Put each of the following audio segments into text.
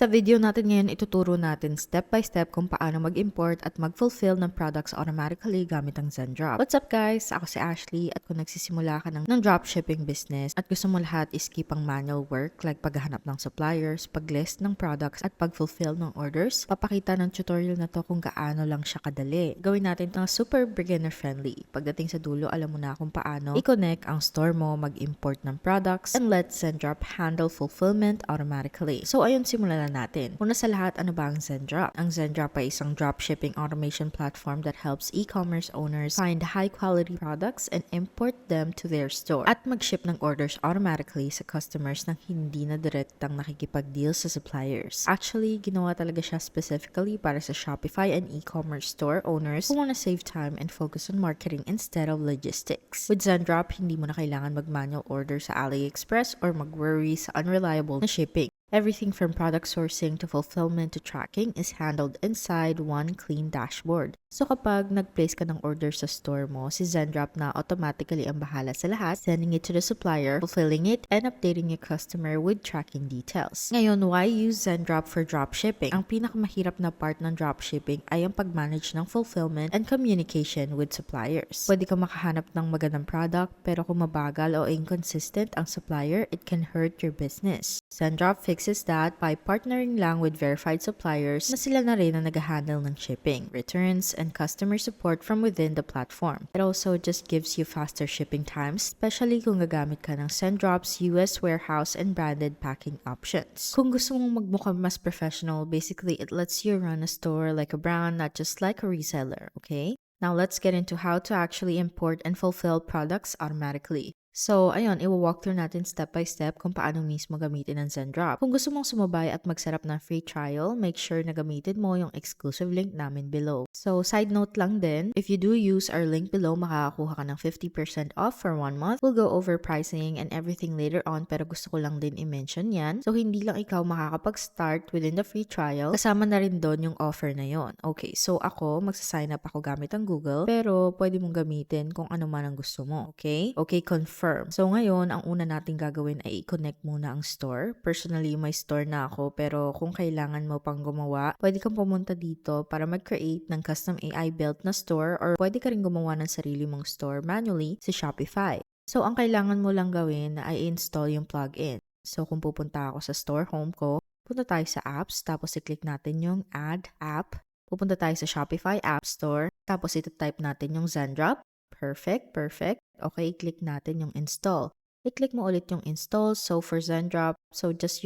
Sa video natin ngayon, ituturo natin step by step kung paano mag-import at mag-fulfill ng products automatically gamit ang Zendrop. What's up guys? Ako si Ashley at kung nagsisimula ka ng dropshipping business at gusto mo lahat skip ang manual work like paghahanap ng suppliers, pag-list ng products at pag-fulfill ng orders, papakita ng tutorial na to kung gaano lang siya kadali. Gawin natin ito super beginner friendly. Pagdating sa dulo, alam mo na kung paano i-connect ang store mo, mag-import ng products, and let Zendrop handle fulfillment automatically. So ayun, simulan na natin. Una sa lahat, ano ba ang Zendrop? Ang Zendrop ay isang dropshipping automation platform that helps e-commerce owners find high-quality products and import them to their store at mag-ship ng orders automatically sa customers nang hindi na direktang nakikipag-deal sa suppliers. Actually, ginawa talaga siya specifically para sa Shopify and e-commerce store owners who wanna save time and focus on marketing instead of logistics. With Zendrop, hindi mo na kailangan mag-manual order sa AliExpress or mag-worry sa unreliable na shipping. Everything from product sourcing to fulfillment to tracking is handled inside one clean dashboard. So kapag nag-place ka ng order sa store mo, si Zendrop na automatically ang bahala sa lahat, sending it to the supplier, fulfilling it, and updating your customer with tracking details. Ngayon, why use Zendrop for dropshipping? Ang pinakamahirap na part ng dropshipping ay ang pag-manage ng fulfillment and communication with suppliers. Pwede ka makahanap ng magandang product, pero kung mabagal o inconsistent ang supplier, it can hurt your business. Zendrop fixes that by partnering lang with verified suppliers na sila na rin ang nag-handle ng shipping, returns, and customer support from within the platform. It also just gives you faster shipping times, especially kung gagamit ka ng Zendrop's US warehouse and branded packing options. Kung gusto mong magmukhang mas professional, basically it lets you run a store like a brand, not just like a reseller, okay? Now let's get into how to actually import and fulfill products automatically. So, ayun, i-walk through natin step by step kung paano mismo gamitin ang Zendrop. Kung gusto mong sumabay at mag-setup ng free trial, make sure na gamitin mo yung exclusive link namin below. So, side note lang din, if you do use our link below, makakakuha ka ng 50% off for 1 month. We'll go over pricing and everything later on, pero gusto ko lang din i-mention yan. So, hindi lang ikaw makakapag-start within the free trial, kasama na rin doon yung offer na yon. Okay, so ako, magsasign up ako gamit ang Google, pero pwede mong gamitin kung ano man ang gusto mo, okay? Okay, confirm. So ngayon, ang una nating gagawin ay i-connect muna ang store. Personally, may store na ako, pero kung kailangan mo pang gumawa, pwede kang pumunta dito para mag-create ng custom AI-built na store or pwede ka rin gumawa ng sarili mong store manually sa Shopify. So ang kailangan mo lang gawin ay install yung plugin. So kung pupunta ako sa store home ko, punta tayo sa apps, tapos i-click natin yung add app. Pupunta tayo sa Shopify App Store, tapos ito-type natin yung Zendrop. Perfect, perfect. Okay, i-click natin yung install. I-click mo ulit yung install. So for Zendrop, so just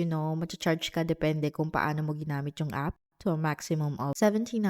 charge ka depende kung paano mo ginamit yung app to a maximum of $79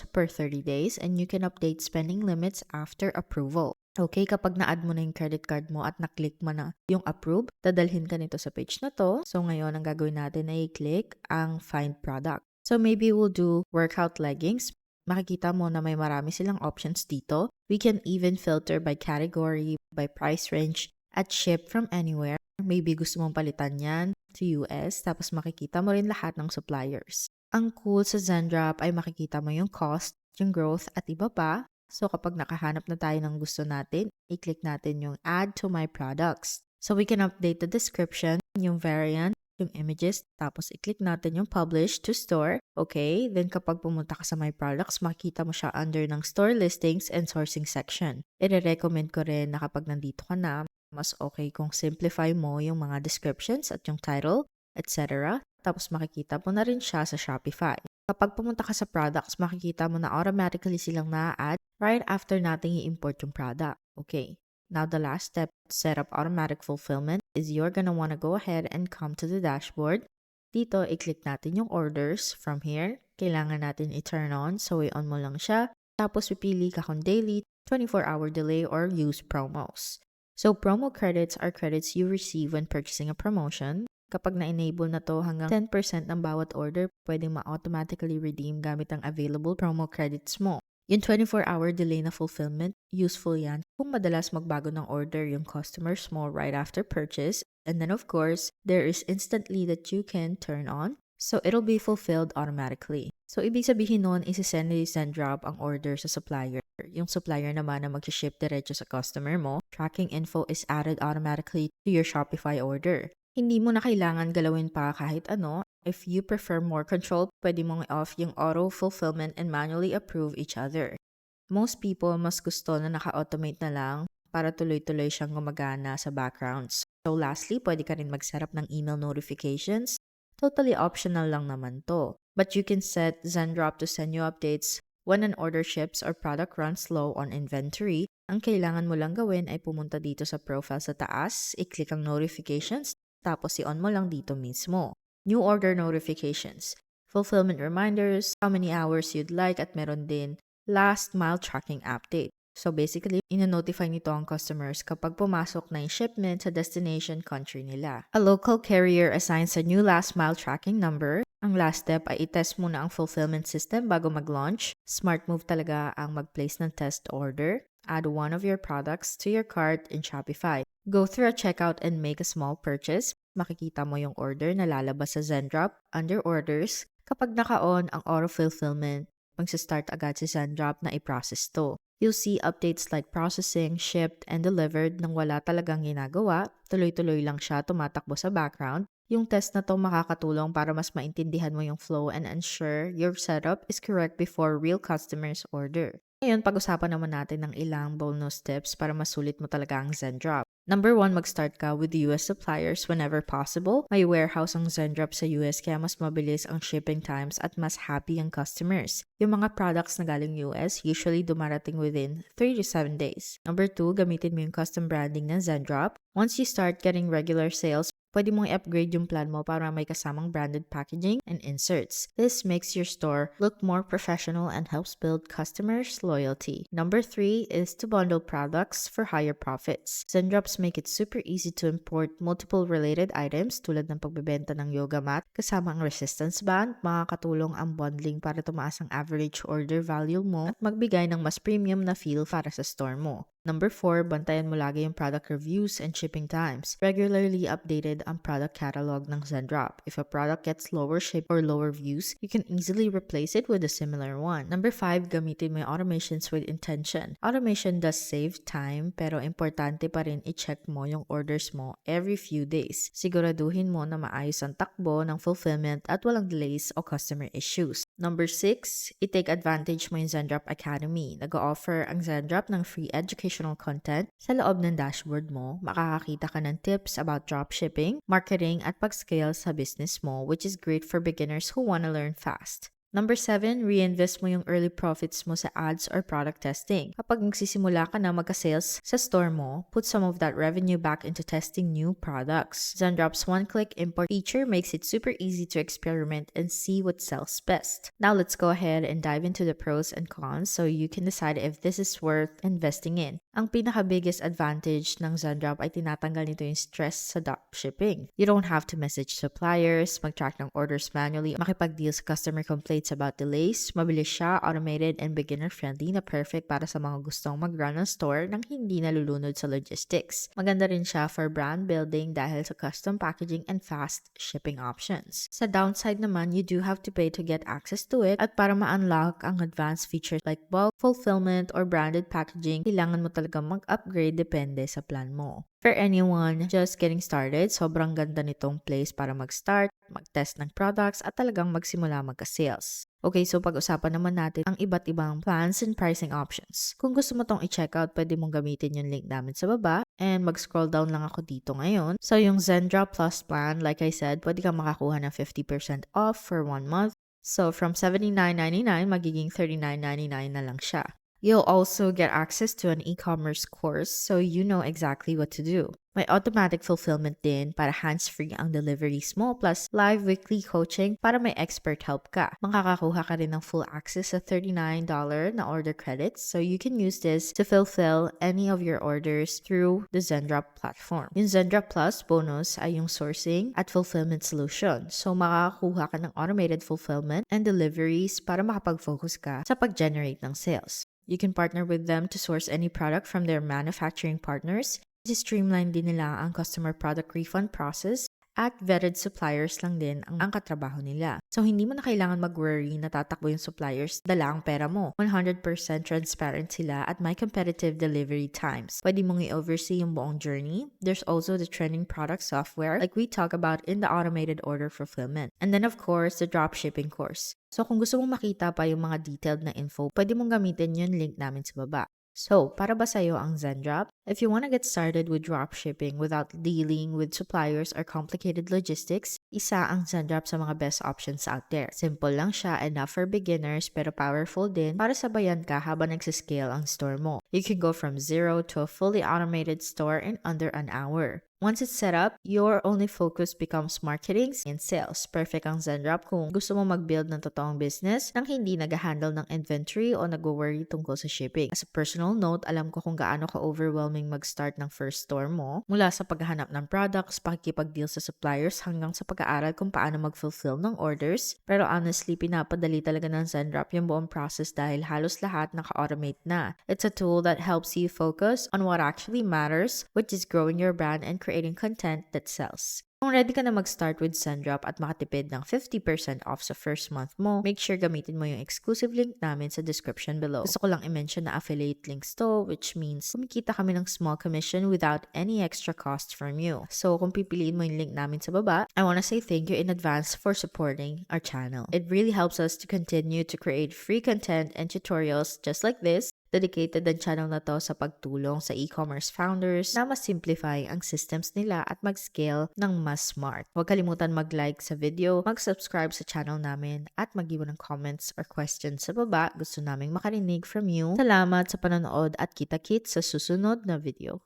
per 30 days and you can update spending limits after approval. Okay, kapag na-add mo na yung credit card mo at na-click mo na yung approve, dadalhin ka nito sa page na to. So ngayon, ang gagawin natin ay i-click ang find product. So maybe we'll do workout leggings. Makikita mo na may marami silang options dito. We can even filter by category, by price range, at ship from anywhere. Maybe gusto mong palitan yan to US, tapos makikita mo rin lahat ng suppliers. Ang cool sa Zendrop ay makikita mo yung cost, yung growth, at iba pa. So kapag nakahanap na tayo ng gusto natin, i-click natin yung add to my products. So we can update the description, yung variant, yung images, tapos i-click natin yung publish to store. Okay, then kapag pumunta ka sa my products, makikita mo siya under ng store listings and sourcing section. I-recommend ko rin na kapag nandito ka na, mas okay kung simplify mo yung mga descriptions at yung title, etc. Tapos makikita mo na rin siya sa Shopify. Kapag pumunta ka sa products, makikita mo na automatically silang na-add right after nating i-import yung product. Okay. Now, the last step to set up automatic fulfillment is you're gonna wanna go ahead and come to the dashboard. Dito, i-click natin yung orders. From here, kailangan natin i-turn on. So, i-on mo lang siya. Tapos, pipili ka kung daily, 24-hour delay, or use promos. So, promo credits are credits you receive when purchasing a promotion. Kapag na-enable na to, hanggang 10% ng bawat order, pwedeng ma-automatically redeem gamit ang available promo credits mo. Yung 24-hour delay na fulfillment, useful yan kung madalas magbago ng order yung customers mo right after purchase. And then of course, there is instantly that you can turn on. So it'll be fulfilled automatically. So ibig sabihin nun, isi-send ni Zendrop ang order sa supplier. Yung supplier naman na mag-ship diretso sa customer mo, tracking info is added automatically to your Shopify order. Hindi mo na kailangan galawin pa kahit ano. If you prefer more control, pwede mong i-off yung auto fulfillment and manually approve each other. Most people mas gusto na naka-automate na lang para tuloy-tuloy siyang gumagana sa backgrounds. So lastly, pwede ka rin mag-setup ng email notifications. Totally optional lang naman to. But you can set Zendrop to send you updates when an order ships or product runs low on inventory. Ang kailangan mo lang gawin ay pumunta dito sa profile sa taas, i-click ang notifications, tapos i-on mo lang dito mismo. New order notifications, fulfillment reminders, how many hours you'd like, at meron din last mile tracking update. So basically, ina-notify nito ang customers kapag pumasok na yung shipment sa destination country nila. A local carrier assigns a new last mile tracking number. Ang last step ay i-test muna ang fulfillment system bago mag-launch. Smart move talaga ang mag-place ng test order. Add one of your products to your cart in Shopify. Go through a checkout and make a small purchase. Makikita mo yung order na lalabas sa Zendrop under orders. Kapag naka-on ang auto fulfillment, magsa-start agad si Zendrop na i-process to. You'll see updates like processing, shipped, and delivered nang wala talagang ginagawa. Tuloy-tuloy lang siya tumatakbo sa background. Yung test na to makakatulong para mas maintindihan mo yung flow and ensure your setup is correct before real customers order. Ngayon, pag-usapan naman natin ng ilang bonus tips para masulit mo talaga ang Zendrop. Number 1, mag-start ka with US suppliers whenever possible. May warehouse ang Zendrop sa US kaya mas mabilis ang shipping times at mas happy ang customers. Yung mga products na galing US usually dumarating within 3 to 7 days. Number 2, gamitin mo yung custom branding ng Zendrop. Once you start getting regular sales, pwede mong i-upgrade yung plan mo para may kasamang branded packaging and inserts. This makes your store look more professional and helps build customers' loyalty. Number 3 is to bundle products for higher profits. Zendrops make it super easy to import multiple related items tulad ng pagbebenta ng yoga mat kasama ang resistance band. Makakatulong ang bundling para tumaas ang average order value mo at magbigay ng mas premium na feel para sa store mo. Number 4, bantayan mo lagi yung product reviews and shipping times. Regularly updated ang product catalog ng Zendrop. If a product gets lower ship or lower views, you can easily replace it with a similar one. Number 5, gamitin mo yung automations with intention. Automation does save time, pero importante pa rin i-check mo yung orders mo every few days. Siguraduhin mo na maayos ang takbo ng fulfillment at walang delays o customer issues. Number 6, i-take advantage mo yung Zendrop Academy. Nag-o-offer ang Zendrop ng free educational content. Sa loob ng dashboard mo, makakakita ka ng tips about dropshipping, marketing, at pag-scale sa business mo, which is great for beginners who want to learn fast. Number 7, reinvest mo yung early profits mo sa ads or product testing. Kapag nagsisimula ka na magka-sales sa store mo, put some of that revenue back into testing new products. Zendrop's one-click import feature makes it super easy to experiment and see what sells best. Now let's go ahead and dive into the pros and cons so you can decide if this is worth investing in. Ang pinaka-biggest advantage ng Zendrop ay tinatanggal nito yung stress sa dropshipping. You don't have to message suppliers, mag-track ng orders manually, makipag-deal sa customer complaints about delays. Mabilis siya, automated, and beginner-friendly na perfect para sa mga gustong mag-run ng store nang hindi nalulunod sa logistics. Maganda rin siya for brand building dahil sa custom packaging and fast shipping options. Sa downside naman, you do have to pay to get access to it at para ma-unlock ang advanced features like bulk fulfillment or branded packaging, kailangan mo talaga mag-upgrade depende sa plan mo. For anyone just getting started, sobrang ganda nitong place para mag-start, mag-test ng products at talagang magsimula magka-sales. Okay, so pag-usapan naman natin ang iba't ibang plans and pricing options. Kung gusto mo tong i-checkout, pwede mong gamitin yung link namin sa baba and mag-scroll down lang ako dito ngayon. So yung Zendrop Plus plan, like I said, pwede kang makakuha ng 50% off for 1 month. So from $79.99, magiging $39.99 na lang siya. You'll also get access to an e-commerce course so you know exactly what to do. May automatic fulfillment din para hands-free ang deliveries mo plus live weekly coaching para may expert help ka. Makakakuha ka rin ng full access sa $39 na order credits so you can use this to fulfill any of your orders through the Zendrop platform. Yung Zendrop Plus bonus ay yung sourcing at fulfillment solution. So makakakuha ka ng automated fulfillment and deliveries para makapag-focus ka sa pag-generate ng sales. You can partner with them to source any product from their manufacturing partners. Streamline din nila ang customer product refund process. at vetted suppliers lang din ang katrabaho nila. So, hindi mo na kailangan mag-worry na tatakbo yung suppliers, dala ang pera mo. 100% transparent sila at may competitive delivery times. Pwede mong i-oversee yung buong journey. There's also the trending product software like we talk about in the automated order fulfillment. And then of course, the dropshipping course. So, kung gusto mong makita pa yung mga detailed na info, pwede mong gamitin yung link namin sa baba. So, para ba sa'yo ang Zendrop? If you want to get started with dropshipping without dealing with suppliers or complicated logistics, isa ang Zendrop sa mga best options out there. Simple lang siya, enough for beginners, pero powerful din para sabayan ka habang nagsiscale ang store mo. You can go from zero to a fully automated store in under an hour. Once it's set up, your only focus becomes marketing and sales. Perfect ang Zendrop kung gusto mo mag-build ng totoong business nang hindi nag-handle ng inventory o nag-worry tungkol sa shipping. As a personal note, alam ko kung gaano ka-overwhelming mag-start ng first store mo, mula sa paghahanap ng products, pakikipag-deal sa suppliers, hanggang sa pag-aaral kung paano mag-fulfill ng orders. Pero honestly, pinapadali talaga ng Zendrop yung buong process dahil halos lahat naka-automate na. It's a tool that helps you focus on what actually matters, which is growing your brand and creating content that sells. Kung ready ka na mag-start with Zendrop at makatipid ng 50% off sa first month mo, make sure gamitin mo yung exclusive link namin sa description below. Gusto ko lang i-mention na affiliate links to, which means kumikita kami ng small commission without any extra cost from you. So, kung pipiliin mo yung link namin sa baba, I wanna say thank you in advance for supporting our channel. It really helps us to continue to create free content and tutorials just like this. Dedicated ang channel na to sa pagtulong sa e-commerce founders na mas simplify ang systems nila at mag-scale ng mas smart. Huwag kalimutan mag-like sa video, mag-subscribe sa channel namin, at mag-iwan ng comments or questions sa baba. Gusto naming makarinig from you. Salamat sa panonood at kita-kits sa susunod na video.